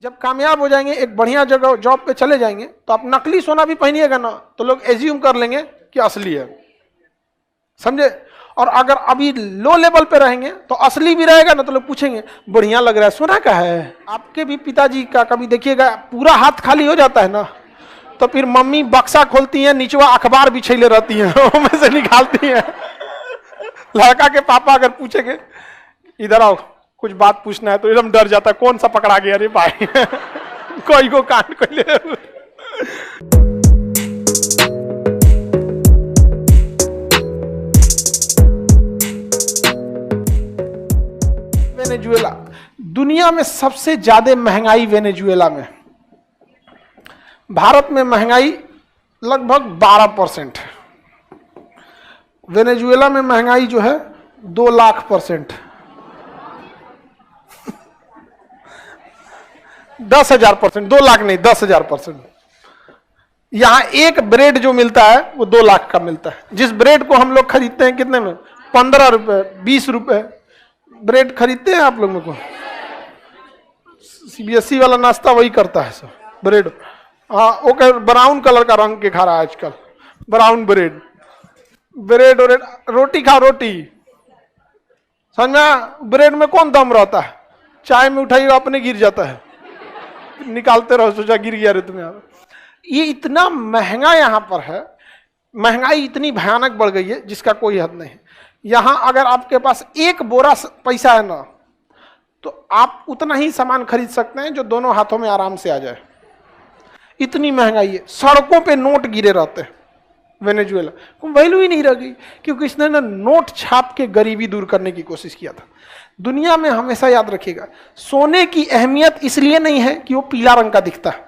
जब कामयाब हो जाएंगे, एक बढ़िया जगह जॉब पे चले जाएंगे, तो आप नकली सोना भी पहनिएगा ना तो लोग एज्यूम कर लेंगे कि असली है, समझे। और अगर अभी लो लेवल पे रहेंगे तो असली भी रहेगा ना तो लोग पूछेंगे बढ़िया लग रहा है, सोना का है। आपके भी पिताजी का कभी देखिएगा पूरा हाथ खाली हो जाता है ना, तो फिर मम्मी बक्सा खोलती हैं, नीचवा अखबार बिछैले रहती हैं, उसमें से निकालती हैं। लड़का के पापा अगर पूछेंगे इधर आओ कुछ बात पूछना है, तो एकदम डर जाता है, कौन सा पकड़ा गया रे भाई। कोई को कांड को ले। वेनेजुएला, दुनिया में सबसे ज्यादा महंगाई वेनेजुएला में। भारत में महंगाई लगभग 12%, वेनेजुएला में महंगाई जो है 2 लाख%, 10,000%, 2 लाख नहीं 10,000%। यहां एक ब्रेड जो मिलता है वो 2 लाख का मिलता है। जिस ब्रेड को हम लोग खरीदते हैं कितने में, 15 रुपए 20 रुपए ब्रेड खरीदते हैं आप लोगों को। सीबीएसई वाला नाश्ता वही करता है सब, ब्रेड। हाँ, ओके, ब्राउन कलर का रंग के खा रहा है आजकल, ब्राउन ब्रेड। ब्रेड और रोटी खाओ, रोटी समझा। ब्रेड में कौन दम रहता है, चाय में उठाइए अपने गिर जाता है, निकालते रहो, सोचा गिर गया रे तुम्हें। ये इतना महंगा यहाँ पर है, महंगाई इतनी भयानक बढ़ गई है जिसका कोई हद नहीं है। यहां अगर आपके पास एक बोरा पैसा है ना तो आप उतना ही सामान खरीद सकते हैं जो दोनों हाथों में आराम से आ जाए। इतनी महंगाई है, सड़कों पे नोट गिरे रहते हैं। वेनेजुएला को वैल्यू ही नहीं रह गई क्योंकि इसने ना नोट छाप के गरीबी दूर करने की कोशिश किया था। दुनिया में हमेशा याद रखिएगा, सोने की अहमियत इसलिए नहीं है कि वो पीला रंग का दिखता है,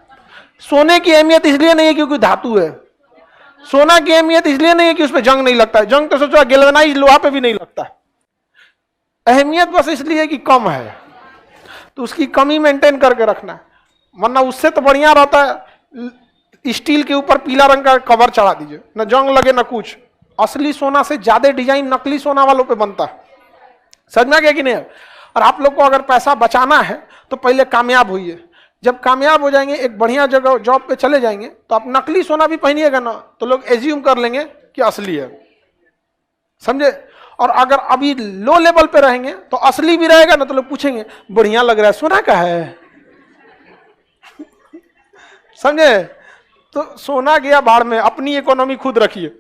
सोने की अहमियत इसलिए नहीं है क्योंकि धातु है, सोना की अहमियत इसलिए नहीं है कि उसमें जंग नहीं लगता है, जंग तो सोचो गैल्वेनाइज लोहा पे भी नहीं लगता है। अहमियत बस इसलिए कि कम है, तो उसकी कमी मेंटेन करके रखना है, वरना उससे तो बढ़िया रहता है स्टील के ऊपर पीला रंग का कवर चढ़ा दीजिए, ना जंग लगे ना कुछ। असली सोना से ज्यादा डिजाइन नकली सोना वालों पे बनता है, समझ में आ गया कि नहीं। और आप लोग को अगर पैसा बचाना है तो पहले कामयाब होइए, जब कामयाब हो जाएंगे, एक बढ़िया जगह जॉब पे चले जाएंगे, तो आप नकली सोना भी पहनिएगा ना तो लोग एज्यूम कर लेंगे कि असली है, समझे। और अगर अभी लो लेवल पे रहेंगे तो असली भी रहेगा ना तो लोग पूछेंगे बढ़िया लग रहा है, सोना का है, समझे। तो सोना गया बाढ़ में, अपनी इकोनॉमी खुद रखिए।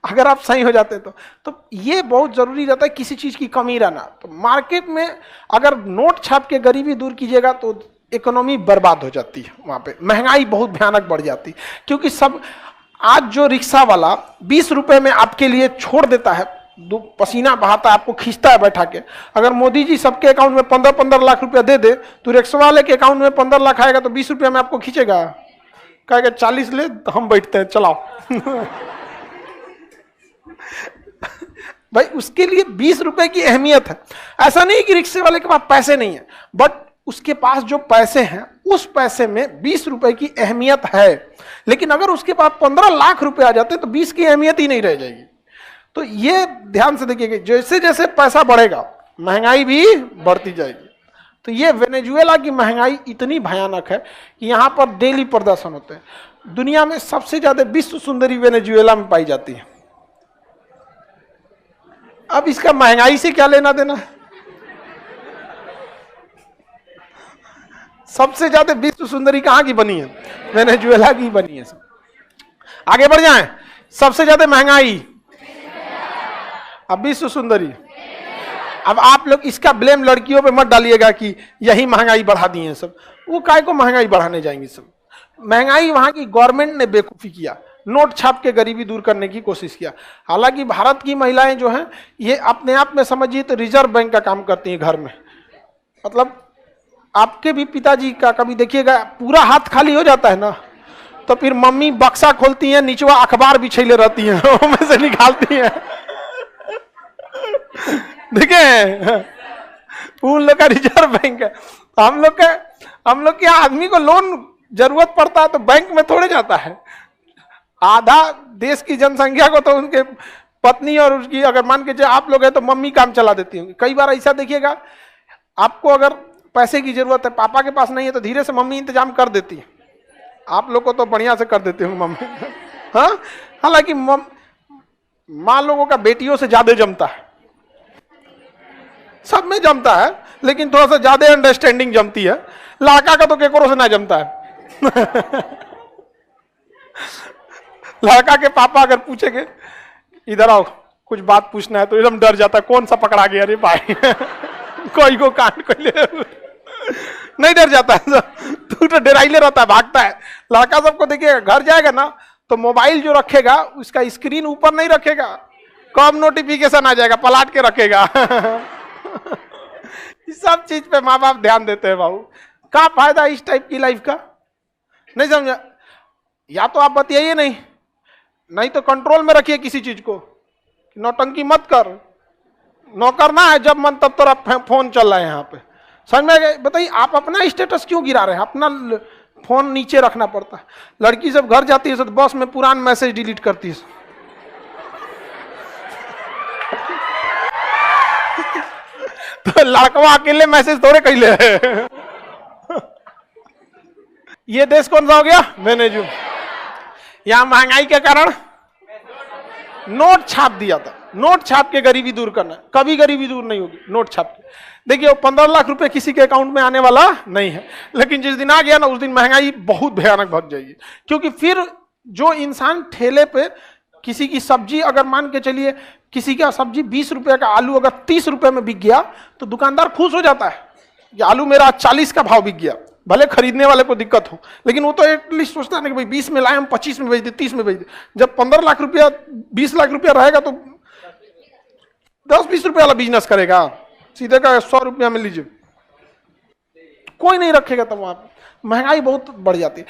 अगर आप सही हो जाते तो ये बहुत जरूरी रहता है, किसी चीज की कमी रहना। तो मार्केट में अगर नोट छाप के गरीबी दूर कीजिएगा तो इकोनॉमी बर्बाद हो जाती है, वहां पे महंगाई बहुत भयानक बढ़ जाती है। क्योंकि सब आज जो रिक्शा वाला 20 रुपए में आपके लिए छोड़ देता है, पसीना बहाता है, आपको खींचता है बैठा के, अगर मोदी जी सबके अकाउंट में 15-15 लाख रुपया दे दे तो रिक्शा वाले के अकाउंट में 15 लाख आएगा तो 20 रुपया में आपको खींचेगा, कहेगा 40 ले, हम बैठते हैं, चलाओ। भाई उसके लिए 20 रुपए की अहमियत है। ऐसा नहीं कि रिक्शे वाले के पास पैसे नहीं है, बट उसके पास जो पैसे हैं उस पैसे में 20 रुपए की अहमियत है। लेकिन अगर उसके पास 15 लाख रुपए आ जाते तो 20 की अहमियत ही नहीं रह जाएगी। तो ये ध्यान से देखिएगा, जैसे जैसे पैसा बढ़ेगा महंगाई भी बढ़ती जाएगी। तो ये वेनेजुएला की महंगाई इतनी भयानक है कि यहाँ पर डेली प्रदर्शन होते हैं। दुनिया में सबसे ज्यादा विश्व सुंदरी वेनेजुएला में पाई जाती है। अब इसका महंगाई से क्या लेना देना है? सबसे ज्यादा विश्व सुंदरी कहां की बनी है? वेनेजुएला की बनी है। आगे बढ़ जाएं, सबसे ज्यादा महंगाई, अब विश्व सुंदरी। अब आप लोग इसका ब्लेम लड़कियों पे मत डालिएगा कि यही महंगाई बढ़ा दी है सब, वो काय को महंगाई बढ़ाने जाएंगी सब। महंगाई वहां की गवर्नमेंट ने बेवकूफी किया, नोट छाप के गरीबी दूर करने की कोशिश किया। हालांकि भारत की महिलाएं जो हैं ये अपने आप में समझिए तो रिजर्व बैंक का काम करती हैं घर में। मतलब आपके भी पिताजी का कभी देखिएगा पूरा हाथ खाली हो जाता है ना, तो फिर मम्मी बक्सा खोलती हैं, नीचवा अखबार बिछैले रहती हैं, उसमें से निकालती हैं। देखिए उन लोग का रिजर्व बैंक है। हम लोग के आदमी को लोन जरूरत पड़ता है तो बैंक में थोड़े जाता है। आधा देश की जनसंख्या को तो उनके पत्नी और उसकी, अगर मान के आप लोग हैं तो मम्मी काम चला देती होंगी। कई बार ऐसा देखिएगा, आपको अगर पैसे की जरूरत है, पापा के पास नहीं है तो धीरे से मम्मी इंतजाम कर देती है। आप लोग को तो बढ़िया से कर देती हूँ मम्मी। हाँ, हालांकि माँ लोगों का बेटियों से ज्यादा जमता है, सब में जमता है, लेकिन थोड़ा सा ज्यादा अंडरस्टैंडिंग जमती है। लड़का का तो केकरों से ना जमता है। लड़का के पापा अगर पूछेंगे इधर आओ कुछ बात पूछना है, तो एकदम डर जाता है, कौन सा पकड़ा गया रे भाई। कोई को कांड कोई ले नहीं, डर जाता है, तू तो डराइले रहता है, भागता है। लड़का सबको देखिएगा, घर जाएगा ना तो मोबाइल जो रखेगा उसका स्क्रीन ऊपर नहीं रखेगा, कब नोटिफिकेशन आ जाएगा पलट के रखेगा। इस सब चीज पे माँ बाप ध्यान देते हैं बाबू। क्या फायदा इस टाइप की लाइफ का, नहीं समझा? या तो आप बताइए नहीं तो कंट्रोल में रखिए किसी चीज को, नौटंकी मत कर। नौकर ना है जब मन तब तेरा फोन चल रहा है यहाँ पे, समझ में गए? बताइए आप अपना स्टेटस क्यों गिरा रहे हैं? अपना फोन नीचे रखना पड़ता है। लड़की जब घर जाती है तो बस में पुरान मैसेज डिलीट करती है। तो लड़कवा अकेले मैसेज थोड़े कैले है। ये देश कौन सा हो गया? मैनेजू। यहां महंगाई के कारण नोट छाप दिया था, नोट छाप के गरीबी दूर करना। कभी गरीबी दूर नहीं होगी नोट छाप के। देखिए 15 लाख रुपए किसी के अकाउंट में आने वाला नहीं है, लेकिन जिस दिन आ गया ना उस दिन महंगाई बहुत भयानक बढ़ जाएगी। क्योंकि फिर जो इंसान ठेले पे किसी की सब्जी, अगर मान के चलिए किसी का सब्जी 20 रुपए का आलू अगर 30 रुपए में बिक गया तो दुकानदार खुश हो जाता है, ये आलू मेरा 40 का भाव बिक गया। भले खरीदने वाले को दिक्कत हो, लेकिन वो तो एटलीस्ट सोचता है ना कि भाई 20 में लाए हम 25 में बेच दे, 30 में बेच दे। जब 15 लाख रुपया 20 लाख रुपया रहेगा तो 10-20 रुपये वाला बिजनेस करेगा, सीधे का 100 रुपया में लीजिए, कोई नहीं रखेगा। तब वहां महंगाई बहुत बढ़ जाती है।